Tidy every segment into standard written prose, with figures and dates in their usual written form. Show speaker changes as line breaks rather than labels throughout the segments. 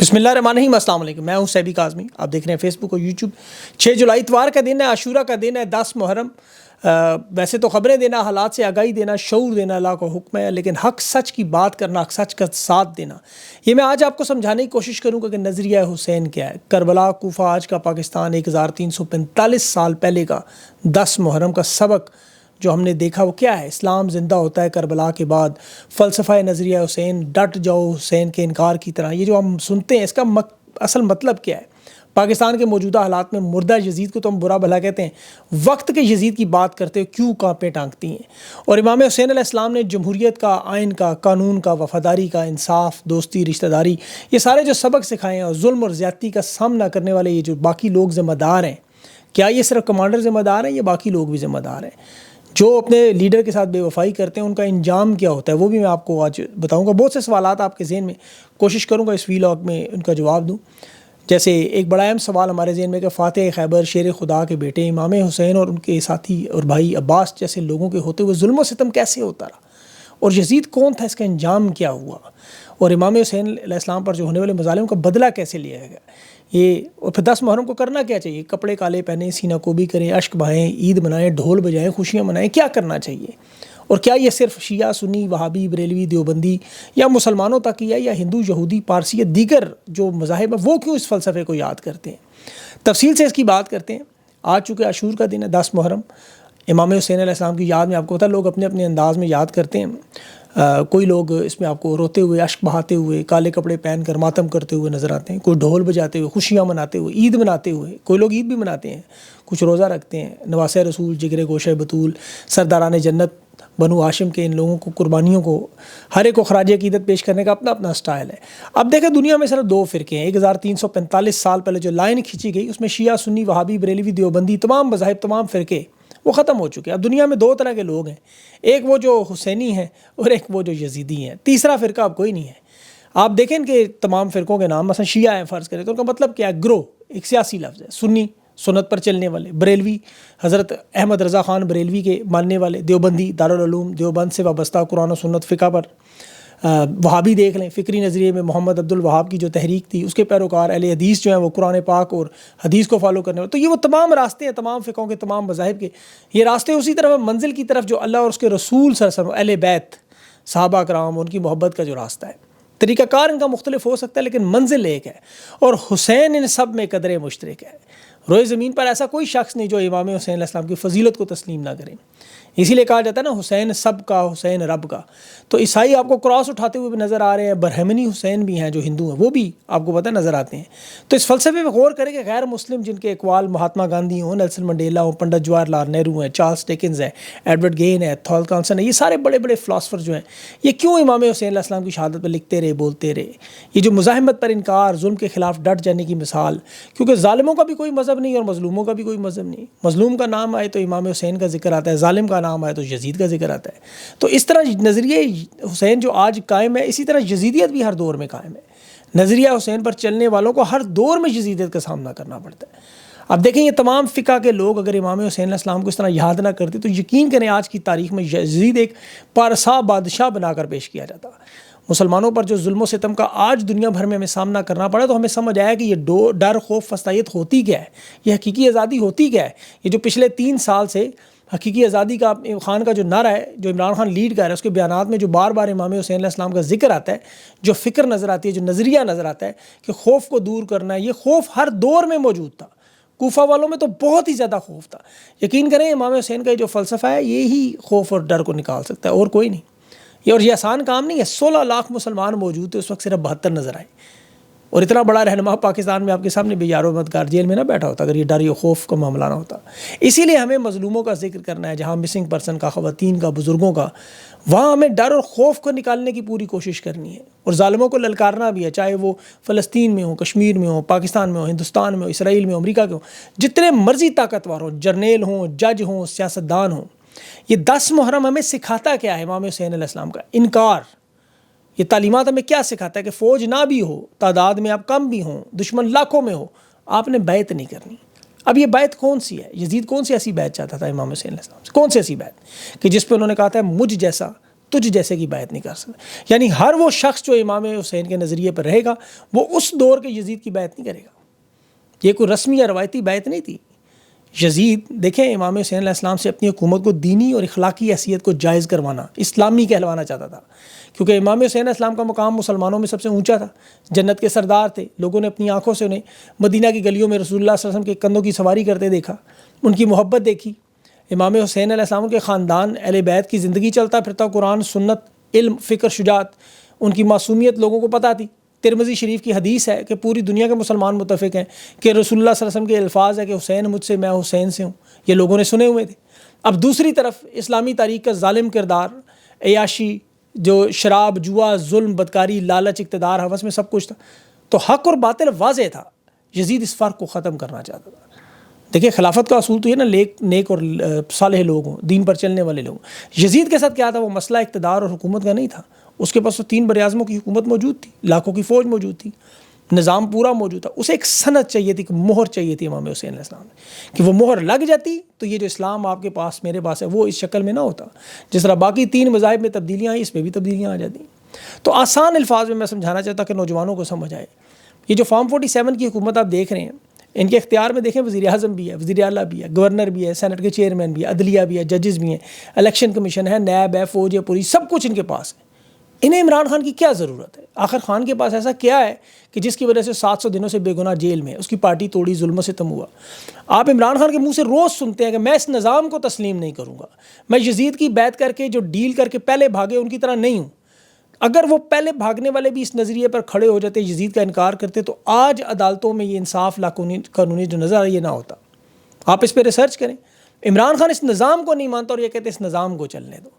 بسم اللہ الرحمن الرحیم، السلام علیکم۔ میں ہوں سیبی کاظمی، آپ دیکھ رہے ہیں فیس بک اور یوٹیوب۔ 6 جولائی اتوار کا دن ہے، عاشورہ کا دن ہے، 10 محرم۔ ویسے تو خبریں دینا، حالات سے آگاہی دینا، شعور دینا اللہ کا حکم ہے، لیکن حق سچ کی بات کرنا، حق سچ کا ساتھ دینا، یہ میں آج آپ کو سمجھانے کی کوشش کروں گا کہ نظریہ حسین کیا ہے۔ کربلا، کوفہ، آج کا پاکستان، 1345 سال پہلے کا 10 محرم کا سبق جو ہم نے دیکھا وہ کیا ہے؟ اسلام زندہ ہوتا ہے کربلا کے بعد، فلسفہ نظریہ حسین، ڈٹ جاؤ حسین کے انکار کی طرح، یہ جو ہم سنتے ہیں اس کا اصل مطلب کیا ہے؟ پاکستان کے موجودہ حالات میں مردہ یزید کو تو ہم برا بھلا کہتے ہیں، وقت کے یزید کی بات کرتے ہوئے کیوں کانپیں ٹانکتی ہیں؟ اور امام حسین علیہ السلام نے جمہوریت کا، آئین کا، قانون کا، وفاداری کا، انصاف، دوستی، رشتہ داری، یہ سارے جو سبق سکھائے ہیں، اور ظلم اور زیادتی کا سامنا کرنے والے یہ جو باقی لوگ ذمہ دار ہیں، کیا یہ صرف کمانڈر ذمہ دار ہیں یا باقی لوگ بھی ذمہ دار ہیں؟ جو اپنے لیڈر کے ساتھ بے وفائی کرتے ہیں ان کا انجام کیا ہوتا ہے وہ بھی میں آپ کو آج بتاؤں گا۔ بہت سے سوالات آپ کے ذہن میں، کوشش کروں گا اس ویلاگ میں ان کا جواب دوں۔ جیسے ایک بڑا اہم سوال ہمارے ذہن میں کہ فاتح خیبر، شیر خدا کے بیٹے امام حسین اور ان کے ساتھی اور بھائی عباس جیسے لوگوں کے ہوتے ہوئے ظلم و ستم کیسے ہوتا رہا، اور یزید کون تھا، اس کا انجام کیا ہوا، اور امام حسین علیہ السلام پر جو ہونے والے مظالم کا بدلہ کیسے لیا گیا یہ، اور پھر 10 محرم کو کرنا کیا چاہیے؟ کپڑے کالے پہنیں، سینہ کوبی کریں، اشک بہائیں، عید منائیں، ڈھول بجائیں، خوشیاں منائیں، کیا کرنا چاہیے؟ اور کیا یہ صرف شیعہ، سنی، وہابی، بریلوی، دیوبندی یا مسلمانوں تک ہی ہے، یا ہندو، یہودی، پارسی یا دیگر جو مذاہب ہیں وہ کیوں اس فلسفے کو یاد کرتے ہیں؟ تفصیل سے اس کی بات کرتے ہیں۔ آج چونکہ عاشور کا دن ہے، 10 محرم، امام حسین علیہ السلام کی یاد میں آپ کو پتہ لوگ اپنے اپنے انداز میں یاد کرتے ہیں۔ کوئی لوگ اس میں آپ کو روتے ہوئے، اشک بہاتے ہوئے، کالے کپڑے پہن کر ماتم کرتے ہوئے نظر آتے ہیں، کوئی ڈھول بجاتے ہوئے، خوشیاں مناتے ہوئے، عید مناتے ہوئے، کوئی لوگ عید بھی مناتے ہیں، کچھ روزہ رکھتے ہیں، نواسہ رسول، جگر گوشہ بطول، سرداران جنت بنو ہاشم کے ان لوگوں کو، قربانیوں کو، ہر ایک کو خراج عقیدت پیش کرنے کا اپنا اپنا سٹائل ہے۔ اب دیکھیں دنیا میں صرف 2 فرقے ہیں۔ 1345 سال پہلے جو لائن کھینچی گئی اس میں شیعہ، سنی، وہابی، بریلوی، دیوبندی، تمام مذاہب، تمام فرقے وہ ختم ہو چکے ہیں۔ اب دنیا میں 2 طرح کے لوگ ہیں، ایک وہ جو حسینی ہیں اور ایک وہ جو یزیدی ہیں، تیسرا فرقہ اب کوئی نہیں ہے۔ آپ دیکھیں کہ تمام فرقوں کے نام، مثلا شیعہ ہیں فرض کریں تو ان کا مطلب کیا ہے؟ گروہ، ایک سیاسی لفظ ہے۔ سنی، سنت پر چلنے والے، بریلوی، حضرت احمد رضا خان بریلوی کے ماننے والے، دیوبندی، دارالعلوم دیوبند سے وابستہ قرآن و سنت فقہ پر، وہابی دیکھ لیں، فکری نظریے میں محمد عبد الوہاب کی جو تحریک تھی اس کے پیروکار، اہل حدیث جو ہیں وہ قرآن پاک اور حدیث کو فالو کرنے والے۔ تو یہ وہ تمام راستے ہیں، تمام فقہوں کے، تمام مذاہب کے، یہ راستے اسی طرف منزل کی طرف جو اللہ اور اس کے رسول صلی اللہ علیہ وسلم، اہل بیت، صحابہ کرام، ان کی محبت کا جو راستہ ہے۔ طریقہ کار ان کا مختلف ہو سکتا ہے لیکن منزل ایک ہے، اور حسین ان سب میں قدر مشترک ہے۔ روئے زمین پر ایسا کوئی شخص نہیں جو امام حسین علیہ السلام کی فضیلت کو تسلیم نہ کرے۔ اسی لیے کہا جاتا ہے نا حسین سب کا، حسین رب کا۔ تو عیسائی آپ کو کراس اٹھاتے ہوئے بھی نظر آ رہے ہیں، برہمنی حسین بھی ہیں جو ہندو ہیں وہ بھی آپ کو پتہ نظر آتے ہیں۔ تو اس فلسفے میں غور کریں کہ غیر مسلم جن کے اقوال مہاتما گاندھی ہوں، نیلسن منڈیلا ہوں، پنڈت جواہر لال نہرو ہیں، چارلس ڈیکنز ہیں، ایڈورڈ گین ہے، تھال کانسن ہے، یہ سارے بڑے بڑے فلاسفر جو ہیں یہ کیوں امام حسین علیہ السلام کی شہادت پہ لکھتے رہے، بولتے رہے؟ یہ جو مزاحمت پر انکار، ظلم کے خلاف ڈٹ جانے کی مثال، کیونکہ ظالموں کا بھی کوئی مذہب نہیں اور مظلوموں کا بھی کوئی مذہب نہیں۔ مظلوم کا نام آئے تو امام حسین کا ذکر آتا ہے، ظالم کا نام آئے تو یزید کا ذکر آتا ہے۔ تو اس طرح نظریہ حسین جو آج قائم ہے، اسی طرح یزیدیت بھی ہر دور میں قائم ہے۔ نظریہ حسین پر چلنے والوں کو ہر دور میں یزیدیت کا سامنا کرنا پڑتا ہے۔ اب دیکھیں یہ تمام فقہ کے لوگ اگر امام حسین علیہ السلام کو اس طرح یاد نہ کرتے تو یقین کریں آج کی تاریخ میں یزید ایک پارسا بادشاہ بنا کر پیش کیا جاتا۔ مسلمانوں پر جو ظلم و ستم کا آج دنیا بھر میں ہمیں سامنا کرنا پڑا تو ہمیں سمجھ آیا کہ یہ ڈر، خوف، فستائیت ہوتی کیا ہے، یہ حقیقی آزادی ہوتی کیا ہے۔ یہ جو پچھلے 3 سال سے حقیقی آزادی کا خان کا جو نعرہ ہے جو عمران خان لیڈ کر رہا ہے، اس کے بیانات میں جو بار بار امام حسین علیہ السلام کا ذکر آتا ہے، جو فکر نظر آتی ہے، جو نظریہ نظر آتا ہے کہ خوف کو دور کرنا ہے، یہ خوف ہر دور میں موجود تھا۔ کوفہ والوں میں تو بہت ہی زیادہ خوف تھا۔ یقین کریں امام حسین کا جو فلسفہ ہے یہی خوف اور ڈر کو نکال سکتا ہے اور کوئی نہیں۔ یہ آسان کام نہیں ہے۔ 16 لاکھ مسلمان موجود تھے اس وقت، صرف 72 نظر آئے، اور اتنا بڑا رہنما پاکستان میں آپ کے سامنے بے یار و مددگار جیل میں نہ بیٹھا ہوتا اگر یہ ڈر یا خوف کا معاملہ نہ ہوتا۔ اسی لیے ہمیں مظلوموں کا ذکر کرنا ہے، جہاں مسنگ پرسن کا، خواتین کا، بزرگوں کا، وہاں ہمیں ڈر اور خوف کو نکالنے کی پوری کوشش کرنی ہے، اور ظالموں کو للکارنا بھی ہے، چاہے وہ فلسطین میں ہوں، کشمیر میں ہوں، پاکستان میں ہوں، ہندوستان میں ہوں، اسرائیل میں ہوں، امریکہ کے ہوں، جتنے مرضی طاقتور ہوں، جرنیل ہوں، جج ہوں، سیاستدان ہوں۔ یہ 10 محرم ہمیں سکھاتا کیا ہے؟ امام حسین علیہ السلام کا انکار۔ یہ تعلیمات ہمیں کیا سکھاتا ہے کہ فوج نہ بھی ہو، تعداد میں آپ کم بھی ہوں، دشمن لاکھوں میں ہو، آپ نے بیعت نہیں کرنی۔ اب یہ بیعت کون سی ہے؟ یزید کون سی ایسی بیعت چاہتا تھا امام حسین علیہ السلام سے؟ کون سی ایسی بیعت کہ جس پہ انہوں نے کہا تھا مجھ جیسا تجھ جیسے کی بیعت نہیں کر سکتا. یعنی ہر وہ شخص جو امام حسین کے نظریے پر رہے گا وہ اس دور کے یزید کی بیعت نہیں کرے گا. یہ کوئی رسمی یا روایتی بیعت نہیں تھی. یزید دیکھیں امام حسین علیہ السلام سے اپنی حکومت کو دینی اور اخلاقی حیثیت کو جائز کروانا، اسلامی کہلوانا چاہتا تھا، کیونکہ امام حسین علیہ السلام کا مقام مسلمانوں میں سب سے اونچا تھا، جنت کے سردار تھے. لوگوں نے اپنی آنکھوں سے انہیں مدینہ کی گلیوں میں رسول اللہ صلی اللہ علیہ وسلم کے کندھوں کی سواری کرتے دیکھا، ان کی محبت دیکھی. امام حسین علیہ السلام کے خاندان اہل بیت کی زندگی چلتا پھرتا قرآن، سنت، علم، فکر، شجاعت، ان کی معصومیت لوگوں کو پتہ تھی. ترمذی شریف کی حدیث ہے کہ پوری دنیا کے مسلمان متفق ہیں کہ رسول اللہ صلی اللہ علیہ وسلم کے الفاظ ہے کہ حسین مجھ سے، میں حسین سے ہوں. یہ لوگوں نے سنے ہوئے تھے. اب دوسری طرف اسلامی تاریخ کا ظالم کردار، عیاشی، جو شراب، جوا، ظلم، بدکاری، لالچ، اقتدار، ہوس میں سب کچھ تھا. تو حق اور باطل واضح تھا. یزید اس فرق کو ختم کرنا چاہتا تھا. دیکھیں خلافت کا اصول تو یہ نا نیک اور صالح لوگ ہوں، دین پر چلنے والے لوگ. یزید کے ساتھ کیا تھا؟ وہ مسئلہ اقتدار اور حکومت کا نہیں تھا. اس کے پاس تو 3 براعظموں کی حکومت موجود تھی، لاکھوں کی فوج موجود تھی، نظام پورا موجود تھا. اسے ایک سند چاہیے تھی، ایک مہر چاہیے تھی امام حسین علیہ السلام نے، کہ وہ مہر لگ جاتی تو یہ جو اسلام آپ کے پاس میرے پاس ہے وہ اس شکل میں نہ ہوتا. جس طرح باقی 3 مذاہب میں تبدیلیاں آئیں، اس میں بھی تبدیلیاں آ جاتی. تو آسان الفاظ میں سمجھانا چاہتا کہ نوجوانوں کو سمجھ آئے. یہ جو فارم 47 کی حکومت آپ دیکھ رہے ہیں، ان کے اختیار میں دیکھیں وزیر اعظم بھی ہے، وزیر اعلیٰ بھی ہے، گورنر بھی ہے، سینٹ کے چیئرمین بھی ہے، عدلیہ بھی ہے، ججز بھی ہیں، الیکشن کمیشن ہے، نیب ہے، فوج ہے، پولیس، سب کچھ ان کے پاس ہے. انہیں عمران خان کی کیا ضرورت ہے؟ آخر خان کے پاس ایسا کیا ہے کہ جس کی وجہ سے 700 دنوں سے بے گناہ جیل میں، اس کی پارٹی توڑی، ظلم و ستم ہوا. آپ عمران خان کے منہ سے روز سنتے ہیں کہ میں اس نظام کو تسلیم نہیں کروں گا، میں یزید کی بیعت کر کے جو ڈیل کر کے پہلے بھاگے ان کی طرح نہیں ہوں. اگر وہ پہلے بھاگنے والے بھی اس نظریے پر کھڑے ہو جاتے، یزید کا انکار کرتے، تو آج عدالتوں میں یہ انصاف قانونی جو نظر یہ نہ ہوتا. آپ اس پہ ریسرچ کریں. عمران خان اس نظام کو نہیں مانتا اور یہ کہتے اس نظام کو چلنے دو.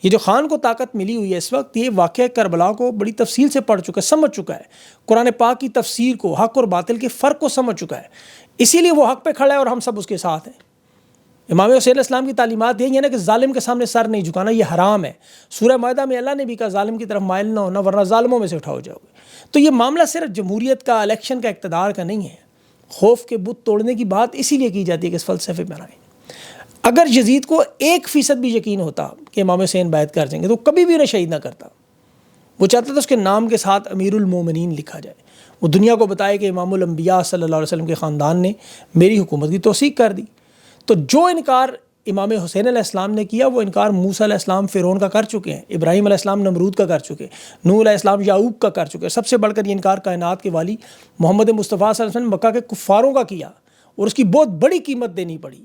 یہ جو خان کو طاقت ملی ہوئی ہے اس وقت، یہ واقعہ کربلا کو بڑی تفصیل سے پڑھ چکا ہے، سمجھ چکا ہے، قرآن پاک کی تفسیر کو، حق اور باطل کے فرق کو سمجھ چکا ہے. اسی لیے وہ حق پہ کھڑا ہے اور ہم سب اس کے ساتھ ہیں. امام حسین علیہ السلام کی تعلیمات یہی ہے نا کہ ظالم کے سامنے سر نہیں جھکانا، یہ حرام ہے. سورہ مائدہ میں اللہ نے بھی کہا ظالم کی طرف مائل نہ ہونا ورنہ ظالموں میں سے اٹھاؤ جاؤ گے. تو یہ معاملہ صرف جمہوریت کا، الیکشن کا، اقتدار کا نہیں ہے. خوف کے بت توڑنے کی بات اسی لیے کی جاتی ہے کہ اس فلسفے میں آئیں. اگر یزید کو 1% بھی یقین ہوتا کہ امام حسین بیعت کر جائیں گے تو کبھی بھی انہیں شہید نہ کرتا. وہ چاہتا تھا اس کے نام کے ساتھ امیر المومنین لکھا جائے، وہ دنیا کو بتائے کہ امام الانبیاء صلی اللہ علیہ وسلم کے خاندان نے میری حکومت کی توثیق کر دی. تو جو انکار امام حسین علیہ السلام نے کیا وہ انکار موسیٰ علیہ السلام فرعون کا کر چکے ہیں، ابراہیم علیہ السلام نمرود کا کر چکے، نوح علیہ السلام یعقوب کا کر چکے. سب سے بڑھ کر یہ انکار کائنات کے والی محمد مصطفیٰ صلی اللہ علیہ وسلم مکہ کے کفاروں کا کیا اور اس کی بہت بڑی قیمت دینی پڑی.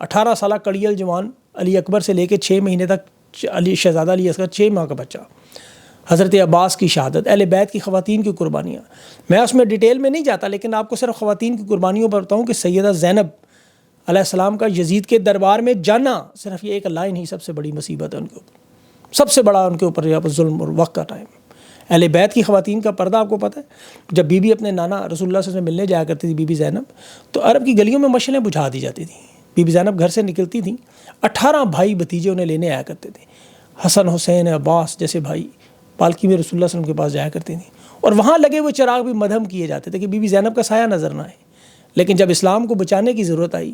18 سالہ کڑیل جوان علی اکبر سے لے کے 6 مہینے تک علی شہزادہ علی اصغر 6 ماہ کا بچہ، حضرت عباس کی شہادت، اہل بیت کی خواتین کی قربانیاں. میں اس میں ڈیٹیل میں نہیں جاتا لیکن آپ کو صرف خواتین کی قربانیوں پر بتاؤں کہ سیدہ زینب علیہ السلام کا یزید کے دربار میں جانا، صرف یہ ایک لائن ہی سب سے بڑی مصیبت ہے ان کے اوپر، سب سے بڑا ان کے اوپر ظلم اور وقت کا ٹائم. اہل بیت کی خواتین کا پردہ آپ کو پتہ ہے، جب بی بی اپنے نانا رسول اللہ صلی اللہ علیہ وسلم ملنے جایا کرتی تھی بی بی زینب، تو عرب کی گلیوں میں مشعلیں بجھا دی جاتی تھیں. بی بی زینب گھر سے نکلتی تھیں، 18 بھائی بھتیجے انہیں لینے آیا کرتے تھے، حسن، حسین، عباس جیسے بھائی پالکی میں رسول اللہ صلی اللہ علیہ وسلم کے پاس جایا کرتی تھیں. اور وہاں لگے ہوئے چراغ بھی مدھم کیے جاتے تھے کہ بی بی زینب کا سایہ نظر نہ آئے. لیکن جب اسلام کو بچانے کی ضرورت آئی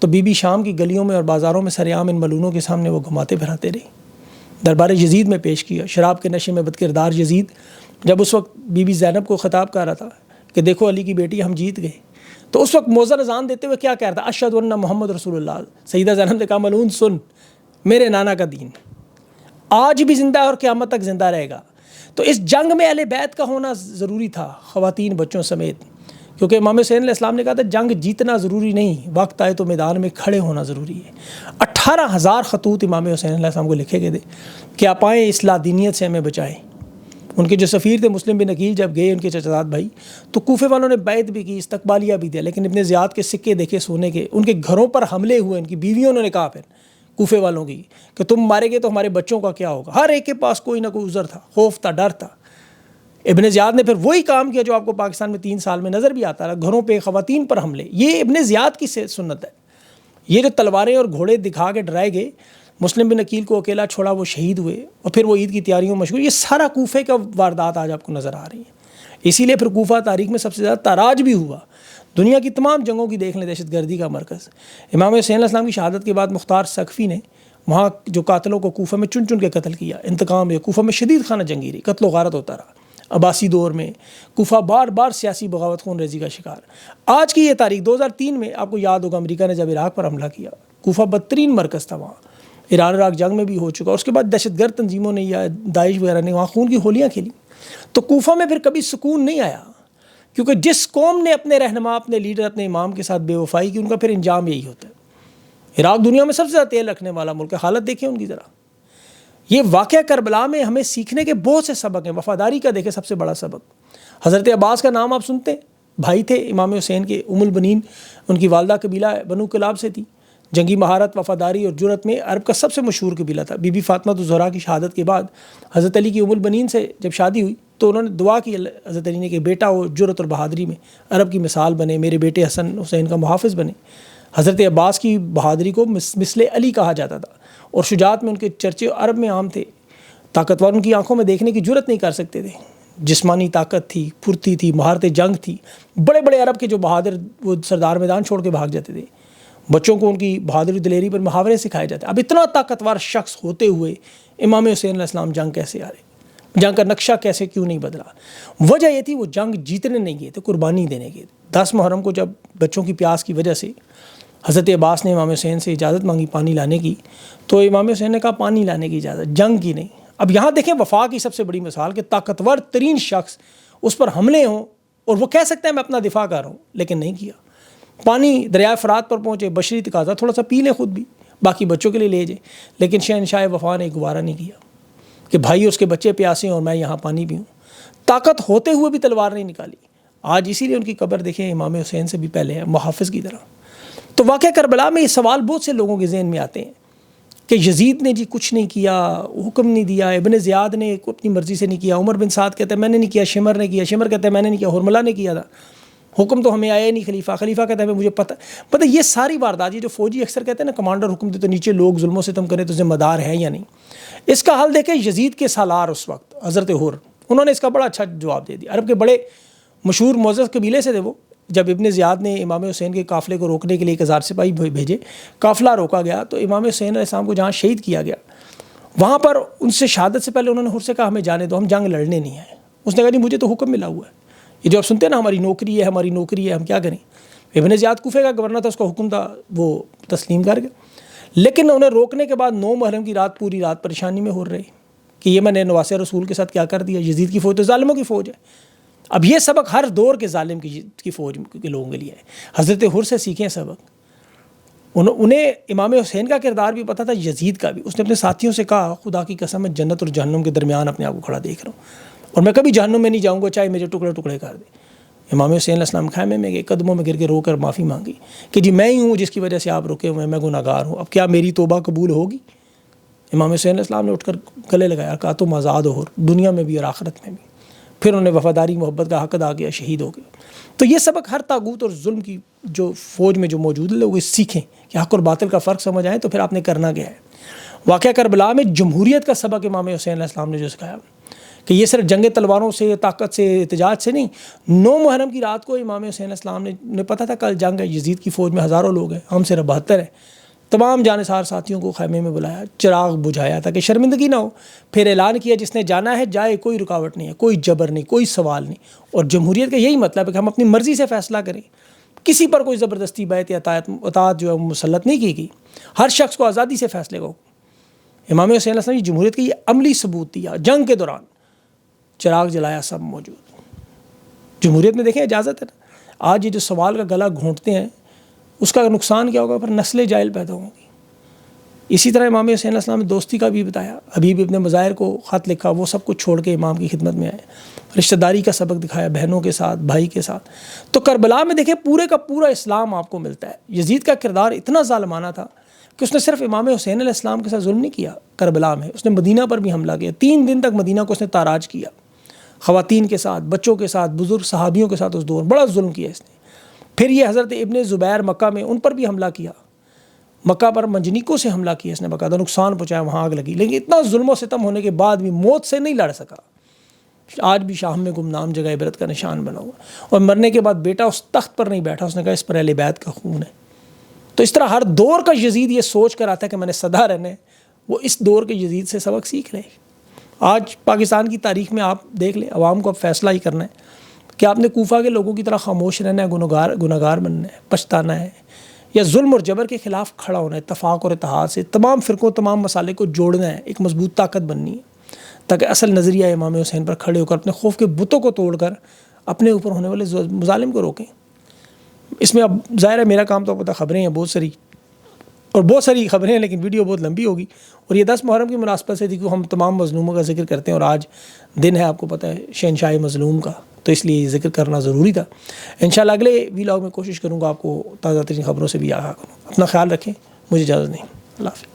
تو بی بی شام کی گلیوں میں اور بازاروں میں سر عام ان ملونوں کے سامنے وہ گھماتے پھراتے رہی. دربار یزید میں پیش کیا. شراب کے نشے میں بدکردار یزید جب اس وقت بی بی زینب کو خطاب کر رہا تھا کہ دیکھو علی کی بیٹی ہم جیت گئے، تو اس وقت موذن اذان دیتے ہوئے کیا کہہ رہا تھا؟ اشہد ان محمد رسول اللہ. سیدہ زینب نے کہا ملعون سن، میرے نانا کا دین آج بھی زندہ ہے اور قیامت تک زندہ رہے گا. تو اس جنگ میں اہل بیت کا ہونا ضروری تھا، خواتین بچوں سمیت، کیونکہ امام حسین علیہ السلام نے کہا تھا جنگ جیتنا ضروری نہیں، وقت آئے تو میدان میں کھڑے ہونا ضروری ہے. 18,000 خطوط امام حسین علیہ السلام کو لکھے گئے تھے کہ آپ آئیں اصلاح دینیت سے ہمیں بچائیں. ان کے جو سفیر تھے مسلم بن عقیل جب گئے ان کے چچا بھائی، تو کوفے والوں نے بیعت بھی کی، استقبالیہ بھی دیا، لیکن ابن زیاد کے سکے دیکھے سونے کے، ان کے گھروں پر حملے ہوئے، ان کی بیویوں نے کہا پھر کوفے والوں کی کہ تم مارے گے تو ہمارے بچوں کا کیا ہوگا. ہر ایک کے پاس کوئی نہ کوئی عذر تھا، خوف تھا، ڈر تھا. ابن زیاد نے پھر وہی کام کیا جو آپ کو پاکستان میں 3 سال میں نظر بھی آتا رہا، گھروں پہ خواتین پر حملے. یہ ابن زیاد کی سنت ہے. یہ جو تلواریں اور گھوڑے دکھا کے ڈرائے گئے، مسلم بن عقیل کو اکیلا چھوڑا، وہ شہید ہوئے، اور پھر وہ عید کی تیاریوں میں مشغول. یہ سارا کوفے کا واردات آج آپ کو نظر آ رہی ہیں. اسی لیے پھر کوفہ تاریخ میں سب سے زیادہ تاراج بھی ہوا. دنیا کی تمام جنگوں کی دیکھ لیں، دہشت گردی کا مرکز. امام حسین علیہ السلام کی شہادت کے بعد مختار ثقفی نے وہاں جو قاتلوں کو کوفہ میں چن چن کے قتل کیا، انتقام کوفہ میں شدید خانہ جنگی رہی، قتل و غارت ہوتا رہا۔ عباسی دور میں کوفہ بار بار سیاسی بغاوت، خون ریزی کا شکار۔ آج کی یہ تاریخ 2003 میں آپ کو یاد ہوگا امریکہ نے جب عراق پر حملہ کیا، کوفہ بدترین مرکز تھا، وہاں ایران عراق جنگ میں بھی ہو چکا، اس کے بعد دہشت گرد تنظیموں نے یا داعش وغیرہ نے وہاں خون کی ہولیاں کھیلی۔ تو کوفہ میں پھر کبھی سکون نہیں آیا، کیونکہ جس قوم نے اپنے رہنما، اپنے لیڈر، اپنے امام کے ساتھ بے وفائی کی، ان کا پھر انجام یہی ہوتا ہے۔ عراق دنیا میں سب سے زیادہ تیل رکھنے والا ملک ہے، حالت دیکھیں ان کی ذرا۔ یہ واقعہ کربلا میں ہمیں سیکھنے کے بہت سے سبق ہیں۔ وفاداری کا دیکھیں سب سے بڑا سبق، حضرت عباس کا نام آپ سنتے ہیں، بھائی تھے امام حسین کے، ام البنین، ان کی والدہ قبیلہ بنو کلاب سے تھی، جنگی مہارت، وفاداری اور جرأت میں عرب کا سب سے مشہور قبیلہ تھا۔ بی بی فاطمہ الزہرا کی شہادت کے بعد حضرت علی کی ام البنین سے جب شادی ہوئی تو انہوں نے دعا کی حضرت علی نے کہ بیٹا وہ جرأت اور بہادری میں عرب کی مثال بنے، میرے بیٹے حسن حسین کا محافظ بنے۔ حضرت عباس کی بہادری کو مثل علی کہا جاتا تھا، اور شجاعت میں ان کے چرچے عرب میں عام تھے۔ طاقتور ان کی آنکھوں میں دیکھنے کی جرأت نہیں کر سکتے تھے، جسمانی طاقت تھی، پھرتی تھی، مہارت جنگ تھی۔ بڑے بڑے عرب کے جو بہادر وہ سردار میدان چھوڑ کے بھاگ جاتے تھے، بچوں کو ان کی بہادری دلیری پر محاورے سکھائے جاتے۔ اب اتنا طاقتور شخص ہوتے ہوئے امام حسین علیہ السلام جنگ کیسے آ رہے، جنگ کا نقشہ کیسے کیوں نہیں بدلا؟ وجہ یہ تھی وہ جنگ جیتنے نہیں گئے تھے، قربانی دینے گئے تھے۔ 10 محرم کو جب بچوں کی پیاس کی وجہ سے حضرت عباس نے امام حسین سے اجازت مانگی پانی لانے کی، تو امام حسین نے کہا پانی لانے کی اجازت، جنگ کی نہیں۔ اب یہاں دیکھیں وفا کی سب سے بڑی مثال کہ طاقتور ترین شخص اس پر حملے ہوں اور وہ کہہ سکتے ہیں میں اپنا دفاع کر رہا ہوں، لیکن نہیں کیا۔ پانی دریائے فرات پر پہنچے، بشری تقاضا تھوڑا سا پی لیں خود بھی، باقی بچوں کے لیے لے جائیں، لیکن شہنشاہ وفا نے گوارا نہیں کیا کہ بھائی اس کے بچے پیاسے ہیں اور میں یہاں پانی پیوں۔ طاقت ہوتے ہوئے بھی تلوار نہیں نکالی۔ آج اسی لیے ان کی قبر دیکھیں امام حسین سے بھی پہلے ہے، محافظ کی طرح۔ تو واقعہ کربلا میں یہ سوال بہت سے لوگوں کے ذہن میں آتے ہیں کہ یزید نے جی کچھ نہیں کیا، حکم نہیں دیا، ابن زیاد نے اپنی مرضی سے نہیں کیا، عمر بن سعد کہتے ہیں میں نے نہیں کیا، شمر نے کیا، شمر کہتے ہیں میں نے نہیں کیا، حرملہ نے کیا تھا، حکم تو ہمیں آیا نہیں، خلیفہ کہتا ہے مجھے پتہ یہ ساری واردات، یہ جو فوجی اکثر کہتے ہیں نا کمانڈر حکم دے تو نیچے لوگ ظلم و ستم کریں تو ذمہ دار ہے یا نہیں، اس کا حل دیکھیں یزید کے سالار اس وقت حضرت حر، انہوں نے اس کا بڑا اچھا جواب دے دیا۔ عرب کے بڑے مشہور معزز قبیلے سے تھے وہ۔ جب ابن زیاد نے امام حسین کے قافلے کو روکنے کے لیے 1000 سپاہی بھیجے، قافلہ روکا گیا تو امام حسین علیہ السلام کو جہاں شہید کیا گیا، وہاں پر ان سے شہادت سے پہلے انہوں نے حر سے کہا ہمیں جانے دو، ہم جنگ لڑنے نہیں آئے۔ اس نے کہا نہیں مجھے تو حکم ملا ہوا ہے، یہ جو آپ سنتے ہیں نا ہماری نوکری ہے، ہماری نوکری ہے، ہم کیا کریں۔ ابن زیاد کوفے کا گورنر تھا، اس کا حکم تھا، وہ تسلیم کر گیا۔ لیکن انہیں روکنے کے بعد 9 محرم کی رات پوری رات پریشانی میں ہو رہے کہ یہ میں نے نواسے رسول کے ساتھ کیا کر دیا، یزید کی فوج تو ظالموں کی فوج ہے۔ اب یہ سبق ہر دور کے ظالم کی فوج کے لوگوں کے لیے ہے۔ حضرت حر سے سیکھیں سبق۔ انہیں امام حسین کا کردار بھی پتہ تھا، یزید کا بھی۔ اس نے اپنے ساتھیوں سے کہا خدا کی قسم میں جنت اور جہنم کے درمیان اپنے آپ کو کھڑا دیکھ رہا ہوں، اور میں کبھی جہنم میں نہیں جاؤں گا چاہے مجھے ٹکڑے ٹکڑے کر دے۔ امام حسین علیہ السلام خیمے میں گئے، قدموں میں گر کے رو کر معافی مانگی کہ جی میں ہی ہوں جس کی وجہ سے آپ رکے ہوئے ہیں، میں گناہگار ہوں، اب کیا میری توبہ قبول ہوگی؟ امام حسین علیہ السلام نے اٹھ کر گلے لگایا، کہا تم آزاد ہو دنیا میں بھی اور آخرت میں بھی۔ پھر انہیں وفاداری محبت کا حق ادا کیا، شہید ہو گئے۔ تو یہ سبق ہر طاغوت اور ظلم کی جو فوج میں جو موجود لوگ اس سیکھیں کہ حق اور باطل کا فرق سمجھ آئیں، تو پھر آپ نے کرنا کیا ہے۔ واقعہ کربلا میں جمہوریت کا سبق امام حسین علیہ السلام نے جو سکھایا کہ یہ صرف جنگ تلواروں سے، طاقت سے، احتجاج سے نہیں۔ 9 محرم کی رات کو امام حسین علیہ السلام نے پتہ تھا کل جنگ ہے، یزید کی فوج میں ہزاروں لوگ ہیں، ہم صرف 72 ہیں، تمام جانثار ساتھیوں کو خیمے میں بلایا، چراغ بجھایا تاکہ شرمندگی نہ ہو، پھر اعلان کیا جس نے جانا ہے جائے، کوئی رکاوٹ نہیں ہے، کوئی جبر نہیں، کوئی سوال نہیں۔ اور جمہوریت کا یہی مطلب ہے کہ ہم اپنی مرضی سے فیصلہ کریں، کسی پر کوئی زبردستی بیعت یا اطاعت جو ہے مسلط نہیں کی گئی، ہر شخص کو آزادی سے فیصلے کو۔ امام حسین علیہ السلام کی جمہوریت کا یہ عملی ثبوت دیا۔ جنگ کے دوران چراغ جلایا، سب موجود۔ جمہوریت میں دیکھیں اجازت ہے نا۔ آج یہ جو سوال کا گلا گھونٹتے ہیں اس کا نقصان کیا ہوگا، پھر نسلیں جاہل پیدا ہوں گی۔ اسی طرح امام حسین علیہ السلام نے دوستی کا بھی بتایا، حبیب ابن مظاہر کو خط لکھا، وہ سب کچھ چھوڑ کے امام کی خدمت میں آئے، رشتہ داری کا سبق دکھایا، بہنوں کے ساتھ، بھائی کے ساتھ۔ تو کربلا میں دیکھیں پورے کا پورا اسلام آپ کو ملتا ہے۔ یزید کا کردار اتنا ظالمانہ تھا کہ اس نے صرف امام حسین علیہ السلام کے ساتھ ظلم نہیں کیا، کربلا میں اس نے مدینہ پر بھی حملہ کیا۔ 3 دن تک مدینہ کو اس نے تاراج کیا، خواتین کے ساتھ، بچوں کے ساتھ، بزرگ صحابیوں کے ساتھ اس دور بڑا ظلم کیا اس نے۔ پھر یہ حضرت ابن زبیر مکہ میں، ان پر بھی حملہ کیا، مکہ پر منجنیکوں سے حملہ کیا اس نے، باقاعدہ نقصان پہنچایا، وہاں آگ لگی، لیکن اتنا ظلم و ستم ہونے کے بعد بھی موت سے نہیں لڑ سکا۔ آج بھی شام میں گمنام جگہ عبرت کا نشان بنا ہوا، اور مرنے کے بعد بیٹا اس تخت پر نہیں بیٹھا، اس نے کہا اس پر اہل بیت کا خون ہے۔ تو اس طرح ہر دور کا یزید یہ سوچ کر آتا ہے کہ میں نے سدا رہنا ہے، وہ اس دور کے یزید سے سبق سیکھ لے۔ آج پاکستان کی تاریخ میں آپ دیکھ لیں، عوام کو اب فیصلہ ہی کرنا ہے کہ آپ نے کوفہ کے لوگوں کی طرح خاموش رہنا ہے، گناہگار بننا ہے، پچھتانا ہے، یا ظلم اور جبر کے خلاف کھڑا ہونا ہے، اتفاق اور اتحاد سے تمام فرقوں تمام مسالے کو جوڑنا ہے، ایک مضبوط طاقت بننی ہے، تاکہ اصل نظریہ امام حسین پر کھڑے ہو کر اپنے خوف کے بتوں کو توڑ کر اپنے اوپر ہونے والے مظالم کو روکیں۔ اس میں اب ظاہر ہے میرا کام تو پتہ خبریں ہیں بہت ساری خبریں ہیں، لیکن ویڈیو بہت لمبی ہوگی، اور یہ 10 محرم کی مناسبت سے تھی کہ ہم تمام مظلوموں کا ذکر کرتے ہیں، اور آج دن ہے آپ کو پتہ ہے شہنشاہ مظلوم کا، تو اس لیے یہ ذکر کرنا ضروری تھا۔ انشاءاللہ اگلے ویلاگ میں کوشش کروں گا آپ کو تازہ ترین خبروں سے بھی آگاہ کروں۔ اپنا خیال رکھیں، مجھے اجازت نہیں، اللہ حافظ۔